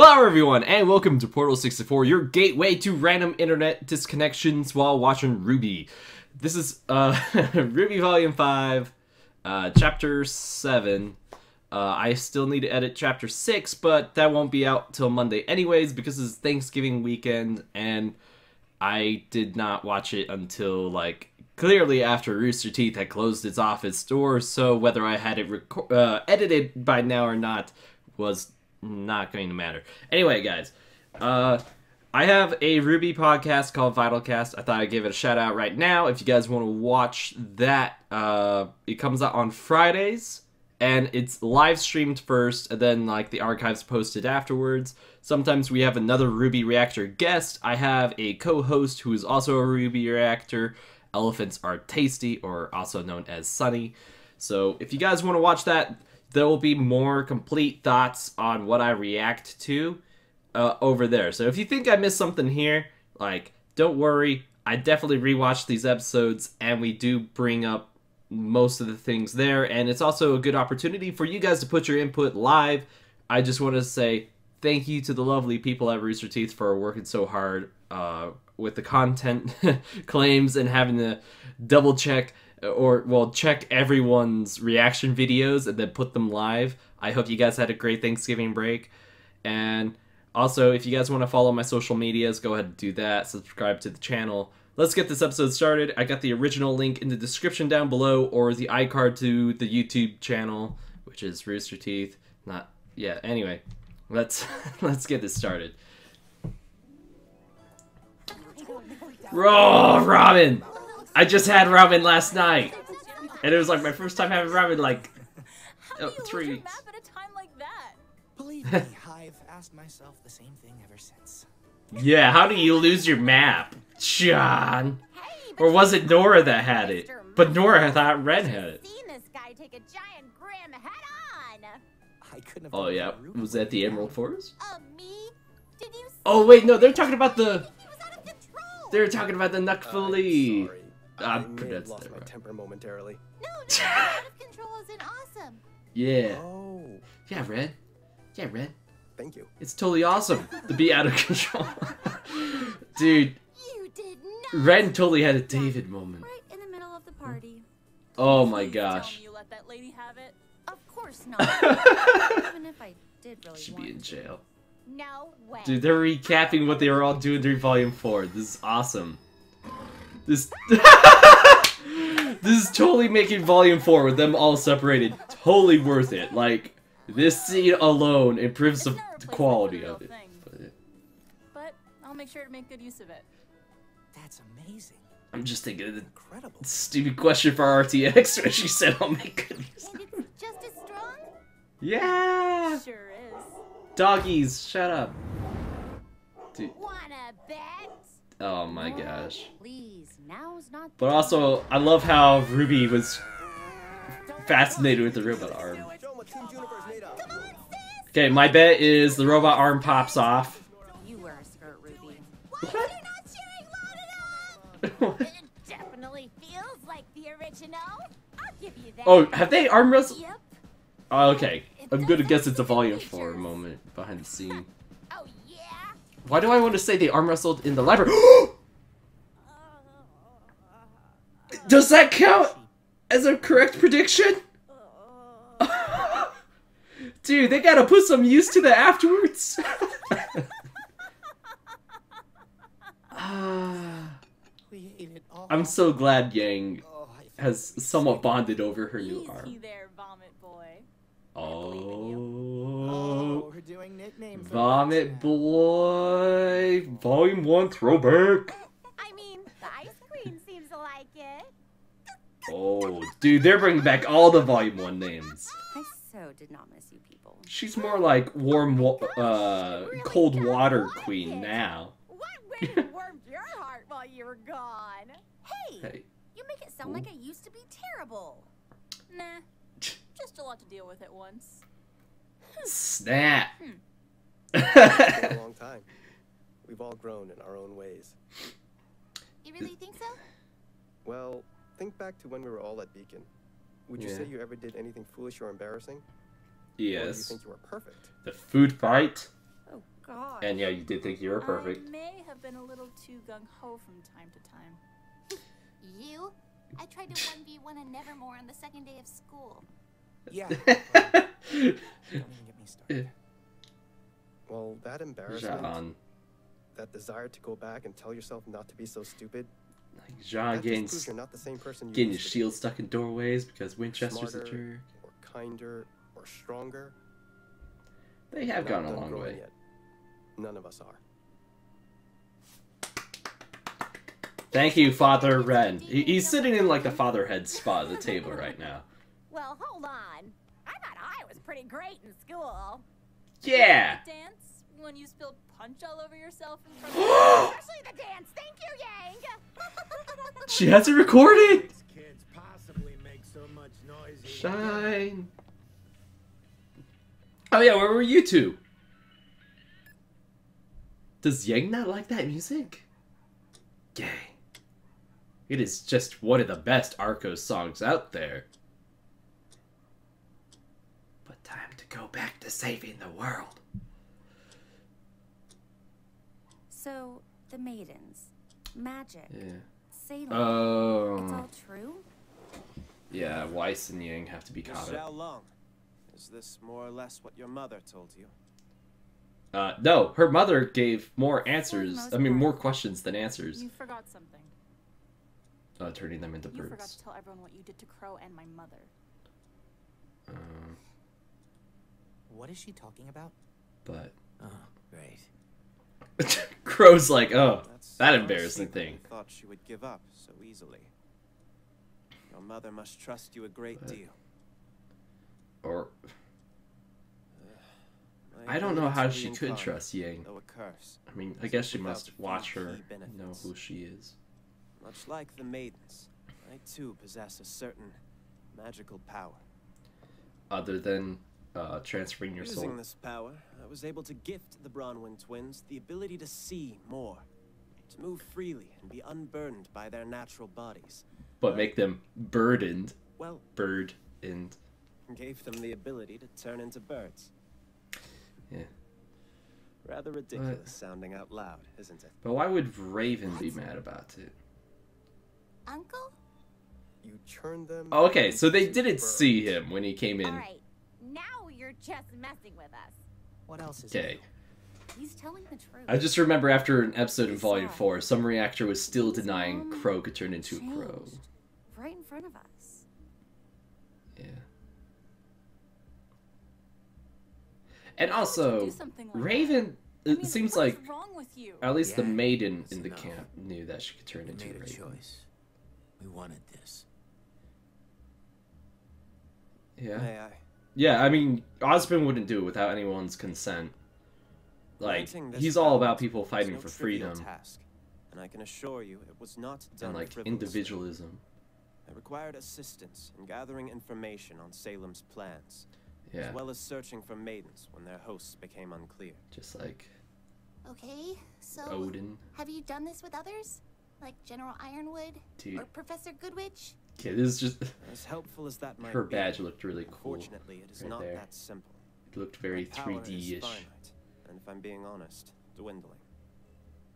Hello everyone, and welcome to Portal 64, your gateway to random internet disconnections while watching RWBY. This is RWBY Volume 5, Chapter 7. I still need to edit Chapter 6, but that won't be out till Monday anyways because it's Thanksgiving weekend, and I did not watch it until, like, clearly after Rooster Teeth had closed its office doors, so whether I had it edited by now or not was not going to matter. Anyway, guys, I have a RWBY podcast called Vitalcast. I thought I'd give it a shout out right now. If you guys want to watch that, it comes out on Fridays, and it's live streamed first, and then like the archives posted afterwards. Sometimes we have another RWBY Reactor guest. I have a co-host who is also a RWBY Reactor. Elephants Are Tasty, or also known as Sunny. So if you guys want to watch that, there will be more complete thoughts on what I react to over there. So if you think I missed something here, like, don't worry. I definitely rewatched these episodes, and we do bring up most of the things there. And it's also a good opportunity for you guys to put your input live. I just want to say thank you to the lovely people at Rooster Teeth for working so hard with the content claims and having to double check or, well, check everyone's reaction videos and then put them live. I hope you guys had a great Thanksgiving break. And also, if you guys want to follow my social medias, go ahead and do that. Subscribe to the channel. Let's get this episode started. I got the original link in the description down below, or the iCard to the YouTube channel, which is Rooster Teeth. Anyway, let's get this started. Oh, ramen! I just had ramen last night, and it was like my first time having ramen in like 3 weeks. Map at a time like that? Believe me, I've asked myself the same thing ever since. Yeah, how do you lose your map, John? Or was it Nora that had it? But Nora thought Red had it. Seen this guy take a giant grim head on. I couldn't have. Oh yeah, was that the Emerald Forest? Me? Did you? Oh wait, no, they're talking about the. He was out of control. They're talking about the Nukfuli. Sorry. I may have lost my temper momentarily. No, out of control isn't awesome. Yeah. Oh. Yeah, Red. Yeah, Red. Thank you. It's totally awesome to be out of control. Dude, You did not. Red totally had a David moment. Right in the middle of the party. Oh my Please gosh. Tell me you let that lady have it. Of course not. Even if I did really Should want be in to. jail. No way. Dude, they're recapping what they were all doing during Volume 4. This is awesome. This This is totally making Volume 4 with them all separated totally worth it. Like, this scene alone improves the quality of it. But I'll make sure to make good use of it. That's amazing. I'm just thinking of the Incredible. stupid question for RTX where she said I'll make good use of And it. it's just as strong? Yeah! Sure is. Doggies, shut up. Dude. Wanna bet? Oh my gosh. Please, now's not. But also, I love how RWBY was fascinated with the robot arm. Show 'em what Team Juniper's made of. Come on, sis. Okay, my bet is the robot arm pops off. You wear a skirt, Ruby. What? You're not cheering loud enough. It definitely feels like the original. I'll give you that. Oh, have they arm wrestled? Yep. Oh, okay. I'm gonna guess it's a Volume 4 moment behind the scene. Oh yeah. Why do I want to say they arm wrestled in the library? Does that count as a correct prediction? Dude, they gotta put some use to that afterwards. We ate it all. I'm so glad Yang Oh, I feel has somewhat bonded over her new Easy arm. there, vomit boy. Oh, we're doing nicknames. Vomit Boy, Volume 1 throwback. I mean, the ice queen seems to like it. Oh, dude, they're bringing back all the Volume 1 names. I so did not miss you people. She's more like cold water queen now. What wind warmed your heart while you were gone? Hey, Hey. You make it sound like I used to be terrible. Nah, just a lot to deal with at once. Snap. It's been a long time. We've all grown in our own ways. You really think so? Well, think back to when we were all at Beacon. Would you Yeah. say you ever did anything foolish or embarrassing? Or do you Yes. think you were perfect? The food fight. Oh, harsh. And yeah, you did think you were perfect. I may have been a little too gung-ho from time to time. You? I tried to 1v1 a Nevermore on the second day of school. Yeah. Don't even get me started. Well, that embarrassment, Jean. that desire to go back and tell yourself not to be so stupid, Like Jean that just getting, proves you're not the same person you getting used his to be. shield stuck in doorways because Winchester's a Smarter, jerk. or kinder, or stronger. They have Not gone a done long growing way. yet. None of us are. Thank you, Father Ren. He's sitting in like the fatherhead spot of the table right now. Well, hold on. I thought I was pretty great in school. Yeah! Dance when you spilled punch all over yourself in front of Especially the dance. Thank you, Yang. She has it recorded! These kids possibly make so much noise. Shine. Oh yeah, where were you two? Does Yang not like that music? Yay. It is just one of the best Arcos songs out there. But time to go back to saving the world. So, the maidens, magic, Yeah. Salem, it's Oh. all true? Yeah, Weiss and Yang have to be Miss caught Xiao up. Long, is this more or less what your mother told you? No, her mother gave more answers. most I mean, part. more questions than answers. You forgot something. Turning them into You forgot birds. to tell everyone what you did to Crow and my mother. What is she talking about? But Oh, great. Crow's like, oh, That's that our embarrassing secret. thing. I thought she would give up so easily. Your mother must trust you a great deal. Or My I don't know ability how to she could reincarnate, trust Yang. though a curse, I mean, I guess she without must the watch key her and know benefits. who she is. Much like the maidens, I too possess a certain magical power. Other than transferring your Using soul. this power, I was able to gift the Bronwyn twins the ability to see more, to move freely and be unburdened by their natural bodies. But make them burdened. Well, Bird-end. gave them the ability to turn into birds. Yeah. Rather ridiculous sounding out loud, isn't it? But why would Raven be mad about it? Uncle? You churn them. Oh, okay, so they into didn't birds. see him when he came in. Alright, now you're just messing with us. What else is Okay. new? He's telling the truth. I just remember after an episode in He's Volume sad. 4, some reactor was still His denying mom Crow could turn into a crow. changed right in front of us. Yeah. And Why would you also, do something like that? Raven, I it mean, seems what is like wrong with you? at least the Yeah, maiden that's in the enough. camp knew that she could turn We into made a a Raven. choice. We wanted this. Yeah. May I? Yeah, I mean, Ozpin wouldn't do it without anyone's consent. Like, Granting this he's all power about was people fighting no for trivial freedom task, and I can assure you it was not done and, like, frivolously. individualism. I required assistance in gathering information on Salem's plans, Yeah, as well as searching for maidens when their hosts became unclear. just like Okay, so Odin. have you done this with others? Like General Ironwood? Dude. Or Professor Goodwitch? Okay, this is just... As helpful as that might Her be, badge looked really cool. unfortunately, it is right not there. that simple. It looked very My power is 3D-ish. finite, and if I'm being honest, dwindling.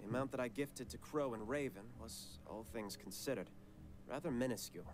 The amount that I gifted to Crow and Raven was, all things considered, rather minuscule.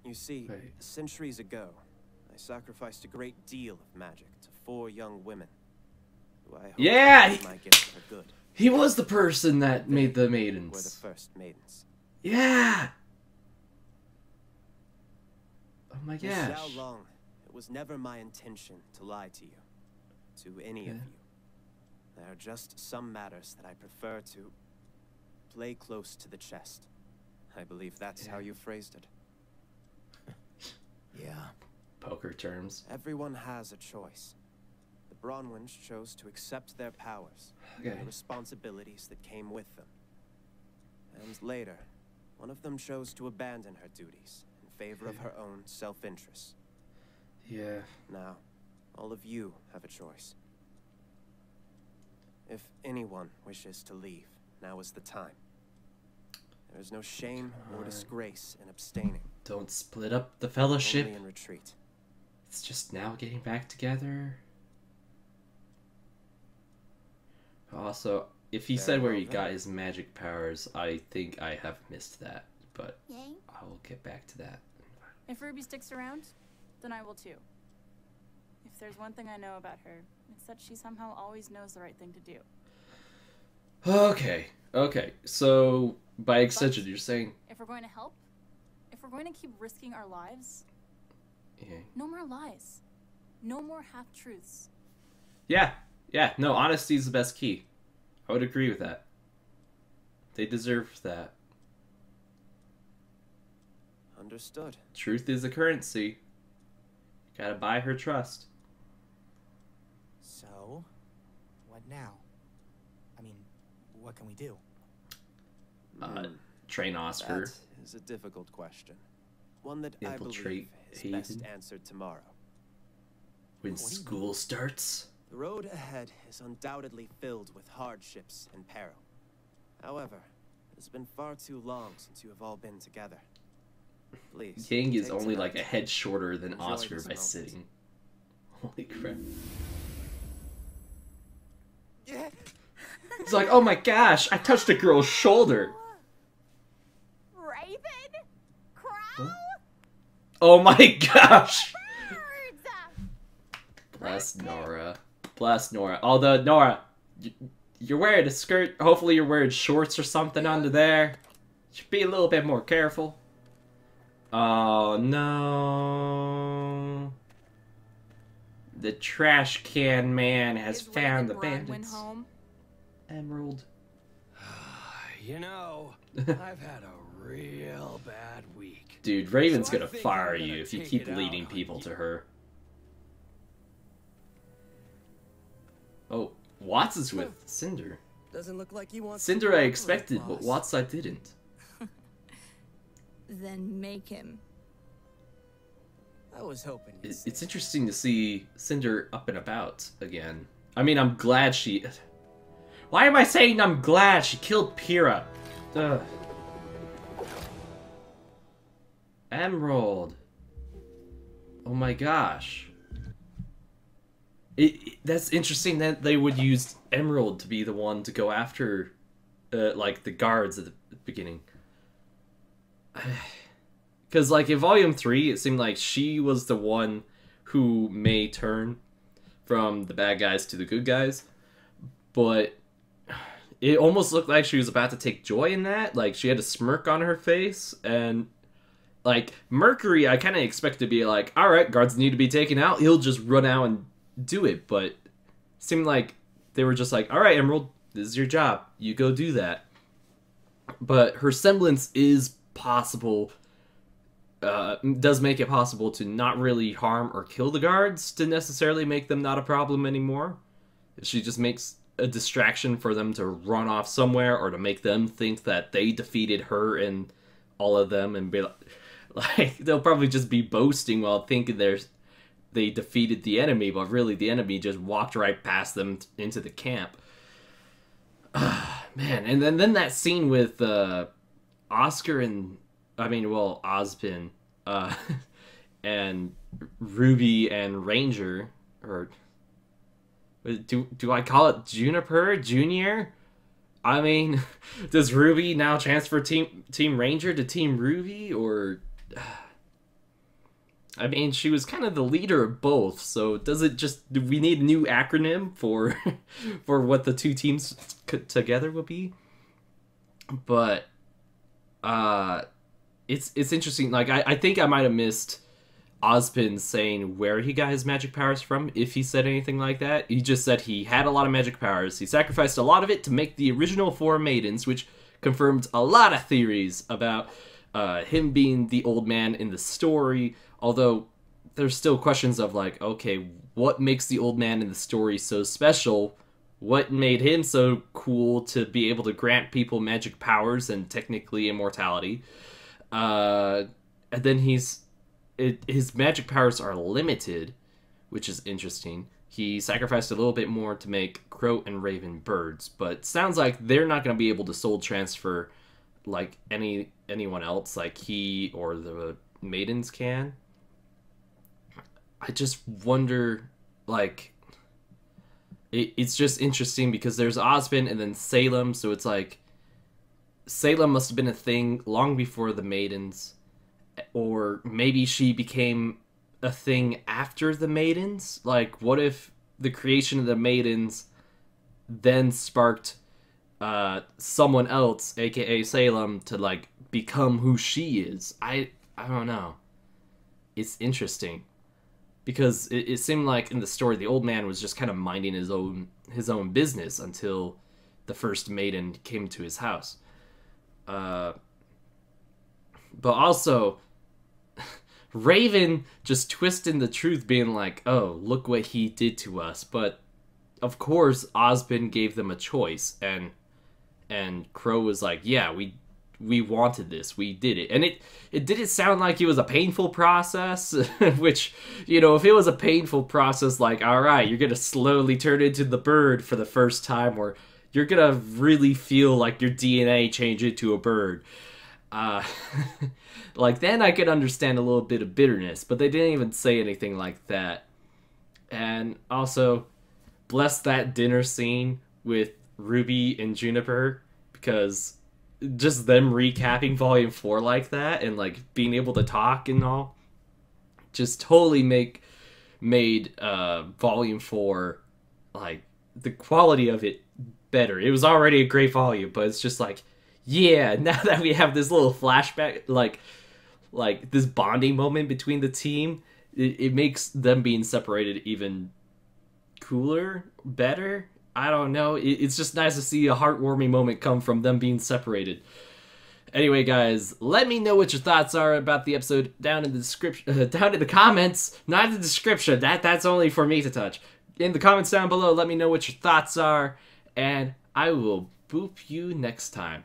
You see, Right. centuries ago, I sacrificed a great deal of magic to 4 young women, who I hoped Yeah, would use my gift for good. He was the person that made the Were the maidens. first maidens. Yeah! Oh my Miss gosh. Xiao Long, it was never my intention to lie to you, to any of Yeah. you. There are just some matters that I prefer to play close to the chest. I believe that's how you phrased it. Yeah. Poker terms. Everyone has a choice. The Bronwyns chose to accept their powers Okay. and the responsibilities that came with them. And later, one of them chose to abandon her duties in favor of her own self-interest. Yeah. Now, all of you have a choice. If anyone wishes to leave, now is the time. There is no shame or disgrace in abstaining, Don't split up the only fellowship. in retreat. It's just now getting back together. Also, if he Very said where well he then. got his magic powers, I think I have missed that, but Yay. I will get back to that. If Ruby sticks around, then I will too. If there's one thing I know about her, it's that she somehow always knows the right thing to do. Okay. So, by extension, you're saying... If we're going to help, if we're going to keep risking our lives, Yeah. no more lies. No more half-truths. Yeah, no, honesty is the best key. I would agree with that. They deserve that. Understood. Truth is a currency. You gotta buy her trust. So, what now? I mean, what can we do? Train Oscar. That is a difficult question. One that I believe Infiltrate is best Hayden. answered tomorrow. When What do you school starts. The road ahead is undoubtedly filled with hardships and peril. However, it's been far too long since you have all been together. Please. Yang is take only tonight. like a head shorter than Enjoy Oscar this by moment. sitting. Holy crap. Yeah. It's like, oh my gosh, I touched a girl's shoulder. Raven? Crow? Oh my gosh. Birds! Bless Nora. Although, Nora, you're wearing a skirt. Hopefully you're wearing shorts or something under there. Should be a little bit more careful. Oh no. The trash can man has Is found the Raven Bronwyn bandits. home? Emerald. You know, I've had a real bad week. Dude, Raven's So I gonna think fire I'm gonna you if you take keep it out leading on people you. to her. Oh, Watts is with Cinder. Doesn't look like you want Cinder I expected, but Watts I didn't. Then make him. I was hoping you'd say It's interesting to see Cinder up and about again. I mean, I'm glad she... Why am I saying I'm glad she killed Pyrrha? Ugh. Emerald. Oh my gosh. That's interesting that they would use Emerald to be the one to go after, like, the guards at the beginning. Because, like, in Volume 3, it seemed like she was the one who may turn from the bad guys to the good guys. But it almost looked like she was about to take joy in that. Like, she had a smirk on her face. And, like, Mercury, I kind of expect to be like, alright, guards need to be taken out. He'll just run out and do it. But it seemed like they were just like, alright, Emerald, this is your job. You go do that. But her semblance is possible, does make it possible to not really harm or kill the guards to necessarily make them not a problem anymore. She just makes a distraction for them to run off somewhere or to make them think that they defeated her and all of them and be like they'll probably just be boasting while thinking they defeated the enemy, but really the enemy just walked right past them into the camp. Man, and then that scene with Oscar and Ozpin, and Ruby and Ranger, or do I call it Juniper Junior? I mean, does Ruby now transfer Team Ranger to Team Ruby, or? I mean, she was kind of the leader of both, so do we need a new acronym for for what the two teams together would be? But it's interesting. Like, I think I might have missed Ozpin saying where he got his magic powers from, if he said anything like that. He just said he had a lot of magic powers. He sacrificed a lot of it to make the original 4 maidens, which confirmed a lot of theories about him being the old man in the story. Although there's still questions of, like, okay, what makes the old man in the story so special? What made him so cool to be able to grant people magic powers and technically immortality? And then his magic powers are limited, which is interesting. He sacrificed a little bit more to make Crow and Raven birds, but sounds like they're not going to be able to soul transfer like anyone else, like he or the maidens can. I just wonder, like, it's just interesting because there's Ozpin and then Salem, so it's like Salem must have been a thing long before the Maidens, or maybe she became a thing after the Maidens. Like, what if the creation of the Maidens then sparked someone else, aka Salem, to like become who she is? I don't know. It's interesting because it seemed like in the story the old man was just kind of minding his own business until the first maiden came to his house. But also Raven just twisting the truth, being like, oh, look what he did to us. But of course Ozpin gave them a choice, and Crow was like, yeah, we wanted this, we did it. And it didn't sound like it was a painful process, which, you know, if it was a painful process, like, alright, you're gonna slowly turn into the bird for the first time, or you're gonna really feel like your DNA change into a bird, like, then I could understand a little bit of bitterness, but they didn't even say anything like that. And also, bless that dinner scene with Ruby and Juniper, because just them recapping Volume 4 like that, and like being able to talk and all, just totally made Volume 4, like, the quality of it better. It was already a great volume, but it's just like, yeah, now that we have this little flashback, like this bonding moment between the team, it makes them being separated even cooler, better. I don't know. It's just nice to see a heartwarming moment come from them being separated. Anyway, guys, let me know what your thoughts are about the episode down in the description, down in the comments, not in the description. That's only for me to touch. In the comments down below, let me know what your thoughts are, and I will boop you next time.